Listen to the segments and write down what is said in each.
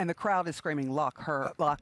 And the crowd is screaming, lock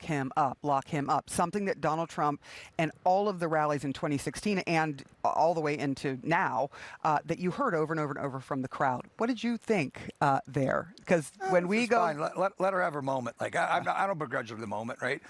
him up, lock him up. Something that Donald Trump and all of the rallies in 2016 and all the way into now that you heard over and over and over from the crowd. What did you think there? Because when we go, fine. Let her have her moment. Like I don't begrudge her the moment, right?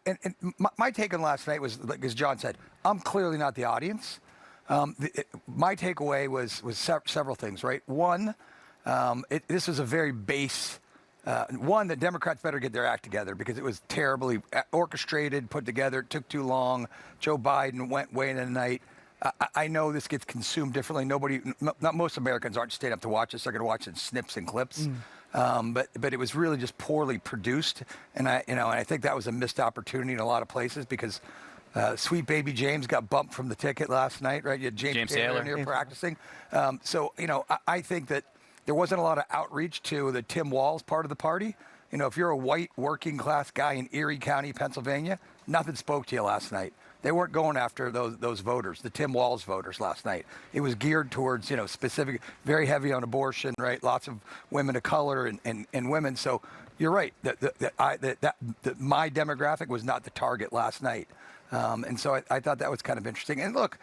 And my take on last night was, like as John said, I'm clearly not the audience. My takeaway was several things, right? One, this was a very base. One, the Democrats better get their act together because it was terribly orchestrated, put together. It took too long. Joe Biden went way into the night. I know this gets consumed differently. Not most Americans aren't staying up to watch this. They're going to watch it in snips and clips. But it was really just poorly produced, and I think that was a missed opportunity in a lot of places because sweet baby James got bumped from the ticket last night, right? You had James Taylor in here practicing. I think that there wasn't a lot of outreach to the Tim Walz part of the party. If you're a white working class guy in Erie County, Pennsylvania, nothing spoke to you last night. They weren't going after those voters, the Tim Walz voters last night. It was geared towards, specific, very heavy on abortion, right? Lots of women of color and women. So you're right. My demographic was not the target last night. And so I thought that was kind of interesting. And look,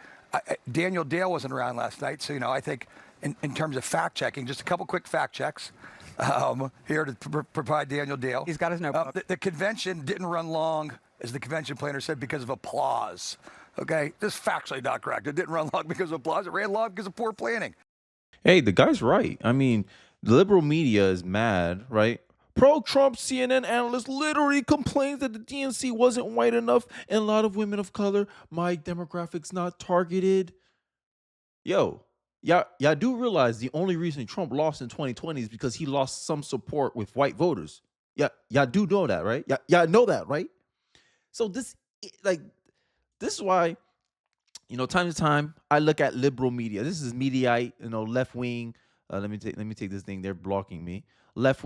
Daniel Dale wasn't around last night. So, I think in terms of fact checking, just a couple quick fact checks here to provide Daniel Dale. He's got his notebook. The convention didn't run long, as the convention planner said, because of applause. Okay, this is factually not correct. It didn't run long because of applause. It ran long because of poor planning. Hey, the guy's right. I mean, the liberal media is mad, right? Pro-Trump CNN analyst literally complains that the DNC wasn't white enough and a lot of women of color. My demographics not targeted. Yo, y'all do realize the only reason Trump lost in 2020 is because he lost some support with white voters. Y'all do know that, right? Y'all know that, right? So this is why, time to time I look at liberal media. This is Mediaite, left wing. Let me take this thing. They're blocking me. A left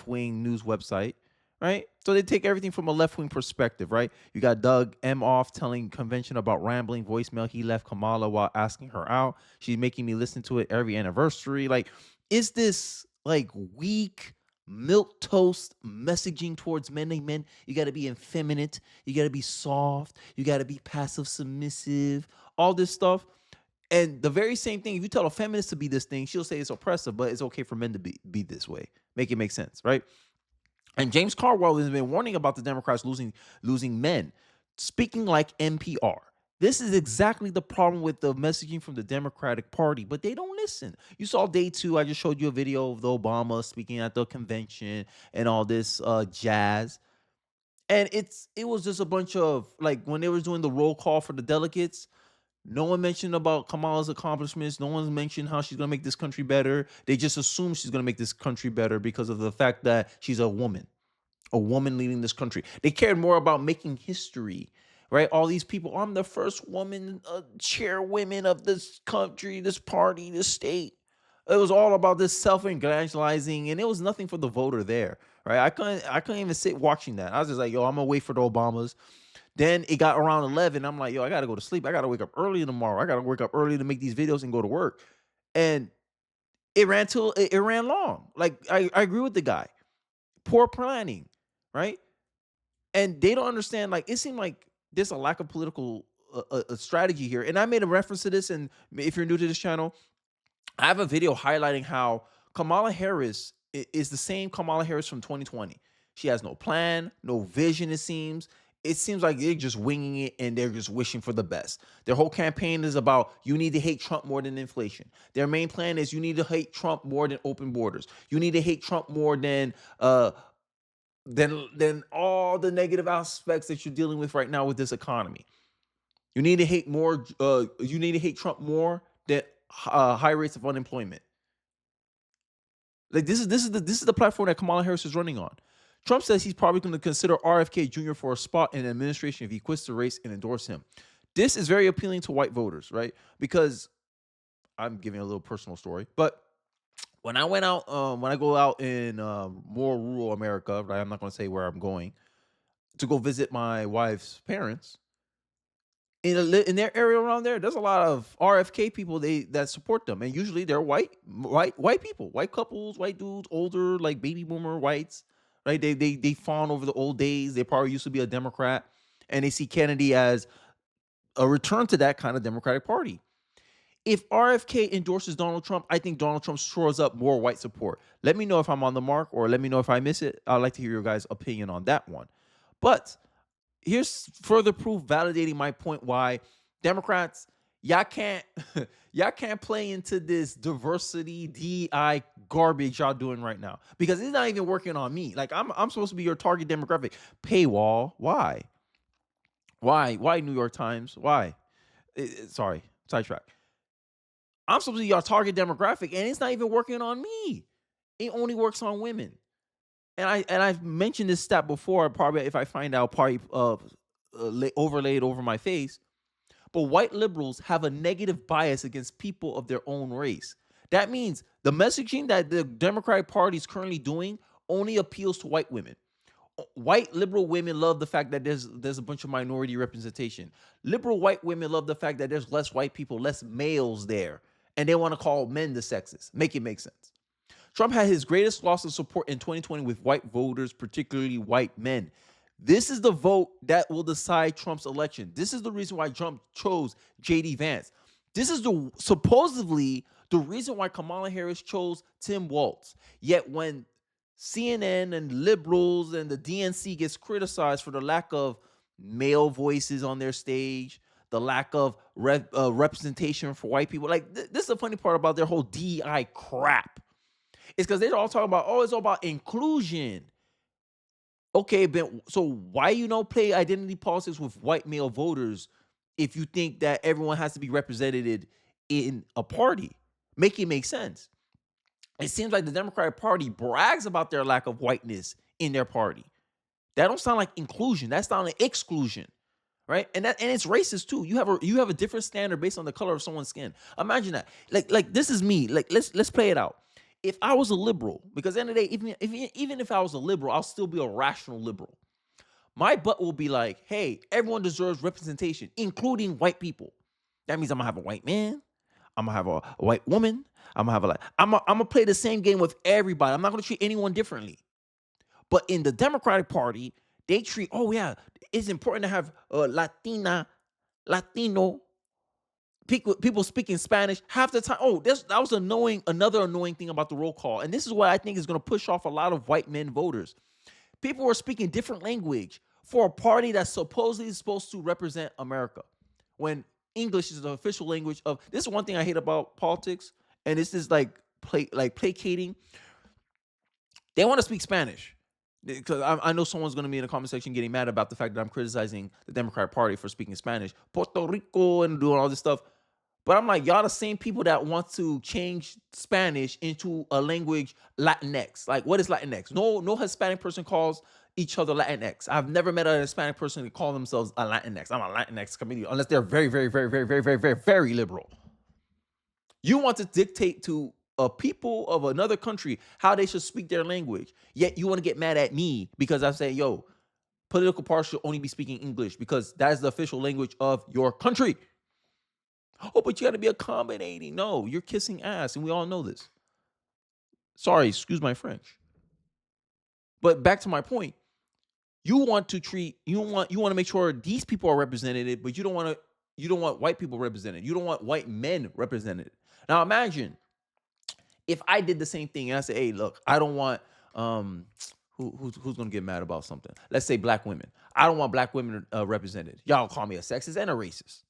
wing news website, right? So they take everything from a left wing perspective, right? You got Doug Emhoff telling convention about rambling voicemail he left Kamala while asking her out. She's making me listen to it every anniversary. Like, is this like weak milk toast messaging towards men? You got to be effeminate, you got to be soft, you got to be passive submissive, all this stuff. And the very same thing, if you tell a feminist to be this thing, she'll say it's oppressive, but it's okay for men to be this way. Make it make sense, right? And James Carwell has been warning about the Democrats losing men, speaking like NPR. This is exactly the problem with the messaging from the Democratic Party, but they don't listen. You saw day 2, I just showed you a video of the Obama speaking at the convention and all this jazz. And it was just a bunch of, like, when they were doing the roll call for the delegates, no one mentioned about Kamala's accomplishments. No one's mentioned how she's going to make this country better. They just assume she's going to make this country better because of the fact that she's a woman leading this country. They cared more about making history, right? All these people, I'm the first woman chairwoman of this country, this party, this state. It was all about this self-aggrandizing, and it was nothing for the voter there, right? I couldn't even sit watching that. I was just like, yo, I'm gonna wait for the Obamas. Then it got around 11. I'm like, yo, I got to go to sleep. I got to wake up early tomorrow. I got to wake up early to make these videos and go to work. And it ran long. Like, I agree with the guy. Poor planning, right? And they don't understand, like, it seemed like there's a lack of political strategy here. And I made a reference to this, and if you're new to this channel, I have a video highlighting how Kamala Harris is the same Kamala Harris from 2020. She has no plan, no vision, it seems. It seems like they're just winging it and they're just wishing for the best. Their whole campaign is about, you need to hate Trump more than inflation. Their main plan is, you need to hate Trump more than open borders. You need to hate Trump more than all the negative aspects that you're dealing with right now with this economy. You need to hate more. You need to hate Trump more than high rates of unemployment. Like, this is the platform that Kamala Harris is running on. Trump says he's probably going to consider RFK Jr. for a spot in the administration if he quits the race and endorse him. This is very appealing to white voters, right? Because I'm giving a little personal story, but when I went out, when I go out in more rural America, right? I'm not going to say where I'm going to go visit my wife's parents. In their area around there, there's a lot of RFK people that support them, and usually they're white people, white couples, white dudes, older, like baby boomer whites. right? They fawn over the old days. They probably used to be a Democrat, and they see Kennedy as a return to that kind of Democratic Party. If RFK endorses Donald Trump, I think Donald Trump shores up more white support. Let me know if I'm on the mark, or let me know if I miss it. I'd like to hear your guys' opinion on that one. But here's further proof validating my point why Democrats, y'all can't y'all can't play into this diversity DI garbage y'all doing right now, because it's not even working on me. Like I'm supposed to be your target demographic. Paywall. Why? Why New York Times? Why? Sorry, sidetrack. I'm supposed to be your target demographic, and it's not even working on me. It only works on women. And I've mentioned this stat before. Probably if I find out, probably overlaid over my face. But white liberals have a negative bias against people of their own race. That means the messaging that the Democratic Party is currently doing only appeals to white women. White liberal women love the fact that there's a bunch of minority representation. Liberal white women love the fact that there's less white people, less males there, and they want to call men the sexist. Make it make sense. Trump had his greatest loss of support in 2020 with white voters, particularly white men. This is the vote that will decide Trump's election. This is the reason why Trump chose J.D. Vance. This is supposedly the reason why Kamala Harris chose Tim Walz. Yet when CNN and liberals and the DNC gets criticized for the lack of male voices on their stage, the lack of representation for white people, like this is the funny part about their whole DEI crap. It's because they're all talking about, oh, it's all about inclusion. Okay, but so why play identity politics with white male voters if you think that everyone has to be represented in a party? Make it make sense. It seems like the Democratic Party brags about their lack of whiteness in their party. That don't sound like inclusion. That sounds like exclusion, right? And it's racist too. You have a different standard based on the color of someone's skin. Imagine that. Like this is me. Like let's play it out. If I was a liberal, because at the end of the day, even if I was a liberal, I'll still be a rational liberal. My butt will be like, hey, everyone deserves representation, including white people. That means I'm gonna have a white man, I'm gonna have a white woman, I'm gonna play the same game with everybody. I'm not gonna treat anyone differently. But in the Democratic Party, they treat, oh yeah, it's important to have Latino people speaking Spanish half the time. Oh, that was another annoying thing about the roll call. And this is what I think is going to push off a lot of white men voters. People were speaking different language for a party that's supposedly supposed to represent America, when English is the official language of. This is one thing I hate about politics, and this is like placating. They want to speak Spanish, because I know someone's going to be in the comment section getting mad about the fact that I'm criticizing the Democratic Party for speaking Spanish, Puerto Rico, and doing all this stuff. But I'm like, y'all the same people that want to change Spanish into a language Latinx. Like, what is Latinx? No Hispanic person calls each other Latinx. I've never met a Hispanic person that call themselves a Latinx. I'm a Latinx comedian, unless they're very, very, very, very, very, very, very, very liberal. You want to dictate to a people of another country how they should speak their language, yet you want to get mad at me because I say, yo, political parties should only be speaking English because that is the official language of your country. Oh, but you got to be accommodating. No, you're kissing ass, and we all know this. Sorry, excuse my French. But back to my point. You want to make sure these people are represented, but you don't want white people represented. You don't want white men represented. Now imagine if I did the same thing and I say, hey, look, I don't want who's gonna get mad about something? Let's say black women. I don't want black women represented. Y'all call me a sexist and a racist.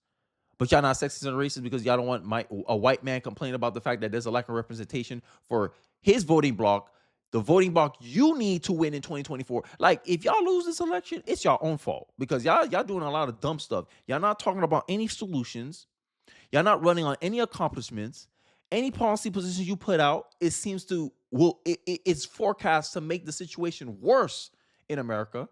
But y'all not sexist and racist because y'all don't want a white man complaining about the fact that there's a lack of representation for his voting bloc, the voting bloc you need to win in 2024. Like, if y'all lose this election, it's your own fault because y'all doing a lot of dumb stuff. Y'all not talking about any solutions. Y'all not running on any accomplishments. Any policy positions you put out, it seems to it's forecast to make the situation worse in America.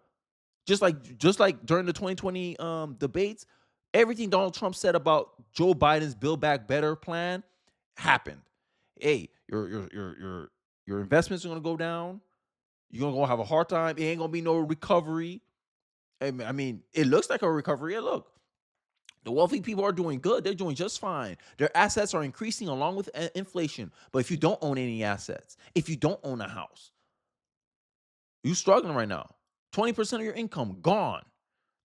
Just like during the 2020 debates. Everything Donald Trump said about Joe Biden's Build Back Better plan happened. Hey, your investments are gonna go down. You're gonna have a hard time. It ain't gonna be no recovery. I mean, it looks like a recovery. And look, the wealthy people are doing good. They're doing just fine. Their assets are increasing along with inflation. But if you don't own any assets, if you don't own a house, You struggling right now. 20% of your income gone.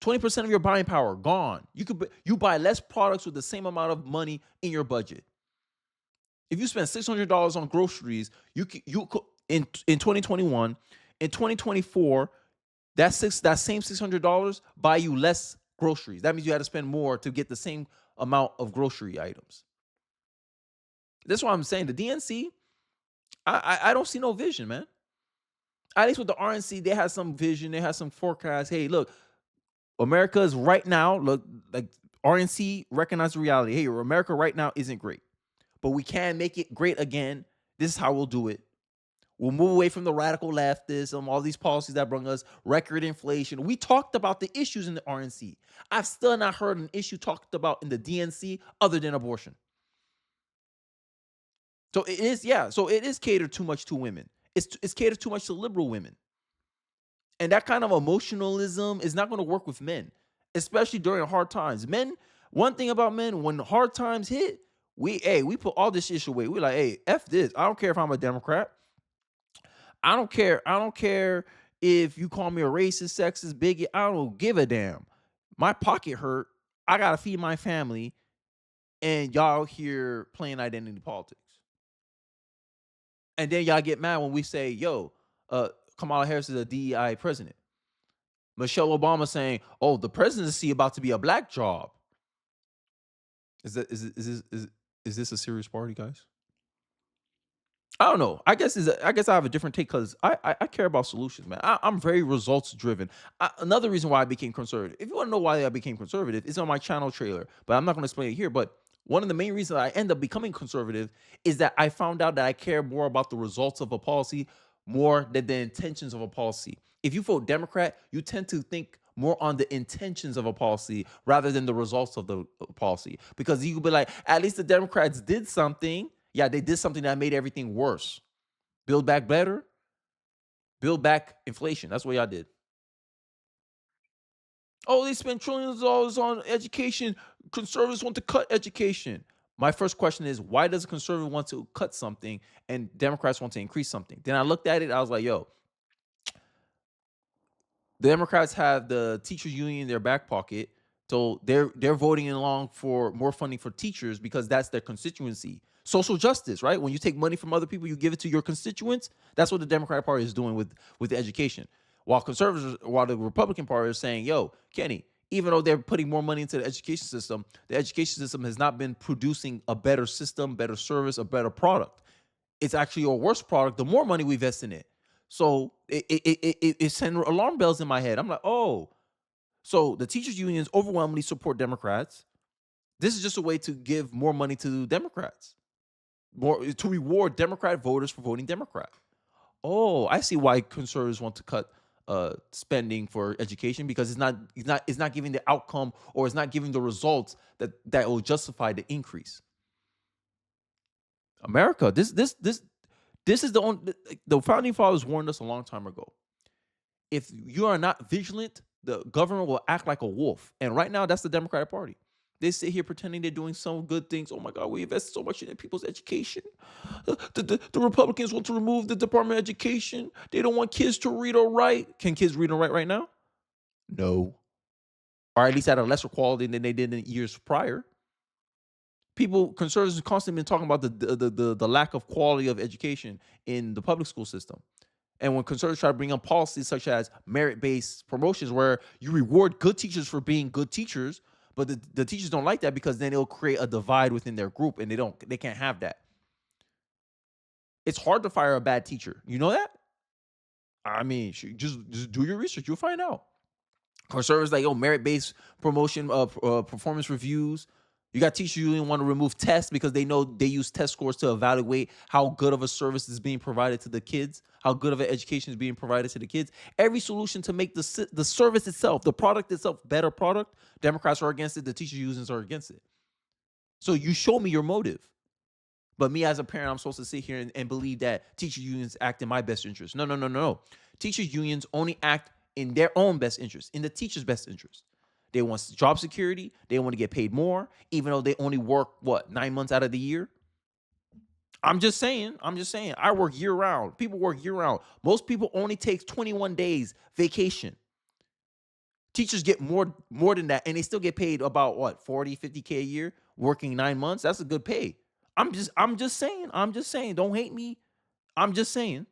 20% of your buying power gone. You buy less products with the same amount of money in your budget. If you spend $600 on groceries, you could in 2021, in 2024, that same $600 buy you less groceries. That means you had to spend more to get the same amount of grocery items. That's why I'm saying the DNC. I don't see no vision, man. At least with the RNC, they have some vision. They have some forecast. Hey, look, America is right now. Look, like RNC recognize the reality. Hey, America right now isn't great, but we can make it great again. This is how we'll do it. We'll move away from the radical leftism, all these policies that bring us record inflation. We talked about the issues in the RNC. I've still not heard an issue talked about in the DNC other than abortion. So it is, yeah. So it is catered too much to women. It's catered too much to liberal women. And that kind of emotionalism is not going to work with men, especially during hard times. Men, one thing about men, when hard times hit, we put all this issue away. We're like, hey, F this. I don't care if I'm a Democrat. I don't care. I don't care if you call me a racist, sexist, bigot. I don't give a damn. My pocket hurt. I gotta feed my family, and y'all here playing identity politics. And then y'all get mad when we say, "Yo, Kamala Harris is a DEI president." Michelle Obama saying, "Oh, the presidency about to be a black job." Is this a serious party, guys? I don't know. I guess I have a different take because I care about solutions, man. I'm very results driven. Another reason why I became conservative. If you want to know why I became conservative, it's on my channel trailer, but I'm not going to explain it here. But one of the main reasons I end up becoming conservative is that I found out that I care more about the results of a policy more than the intentions of a policy. If you vote Democrat, you tend to think more on the intentions of a policy rather than the results of the policy. Because you could be like, at least the Democrats did something. Yeah, they did something that made everything worse. Build back better, build back inflation. That's what y'all did. Oh, they spend trillions of dollars on education. Conservatives want to cut education. My first question is, why does a conservative want to cut something and Democrats want to increase something? Then I looked at it, I was like, yo, the Democrats have the teachers union in their back pocket, so they're voting along for more funding for teachers because that's their constituency. Social justice, right? When you take money from other people, you give it to your constituents. That's what the Democratic Party is doing with the education. While the Republican Party is saying, "Yo, Kenny, even though they're putting more money into the education system has not been producing a better system, better service, a better product. It's actually a worse product the more money we invest in it." So it sent alarm bells in my head. I'm like, oh, so the teachers unions overwhelmingly support Democrats. This is just a way to give more money to Democrats, more to reward Democrat voters for voting Democrat. Oh, I see why conservatives want to cut spending for education because it's not giving the outcome or it's not giving the results that will justify the increase. America, this is the founding fathers warned us a long time ago. If you are not vigilant, the government will act like a wolf. And right now, that's the Democratic Party. They sit here pretending they're doing some good things. Oh my God, we invest so much in people's education. The Republicans want to remove the Department of Education. They don't want kids to read or write. Can kids read or write right now? No. Or at least at a lesser quality than they did in years prior. Conservatives have constantly been talking about the lack of quality of education in the public school system. And when conservatives try to bring up policies such as merit-based promotions where you reward good teachers for being good teachers, but the teachers don't like that because then it'll create a divide within their group and they can't have that. It's hard to fire a bad teacher. You know that? I mean, just do your research. You'll find out. Conservatives like, merit-based promotion, performance reviews. You got teachers who want to remove tests because they know they use test scores to evaluate how good of a service is being provided to the kids, how good of an education is being provided to the kids. Every solution to make the service itself, the product itself, better product, Democrats are against it. The teachers unions are against it. So you show me your motive. But me as a parent, I'm supposed to sit here and believe that teacher unions act in my best interest. No. Teachers unions only act in their own best interest, in the teacher's best interest. They want job security. They want to get paid more, even though they only work, 9 months out of the year? I'm just saying. I work year round. People work year round. Most people only take 21 days vacation. Teachers get more than that, and they still get paid about what, 40, 50K a year, working 9 months. That's a good pay. I'm just saying. I'm just saying. Don't hate me. I'm just saying.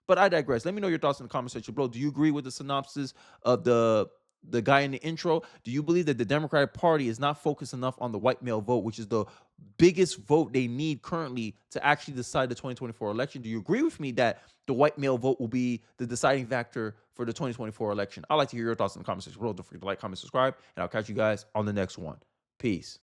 But I digress. Let me know your thoughts in the comment section below. Do you agree with the synopsis of the guy in the intro? Do you believe that the Democratic Party is not focused enough on the white male vote, which is the biggest vote they need currently to actually decide the 2024 election? Do you agree with me that the white male vote will be the deciding factor for the 2024 election? I'd like to hear your thoughts in the comment section below. Don't forget to like, comment, subscribe, and I'll catch you guys on the next one. Peace.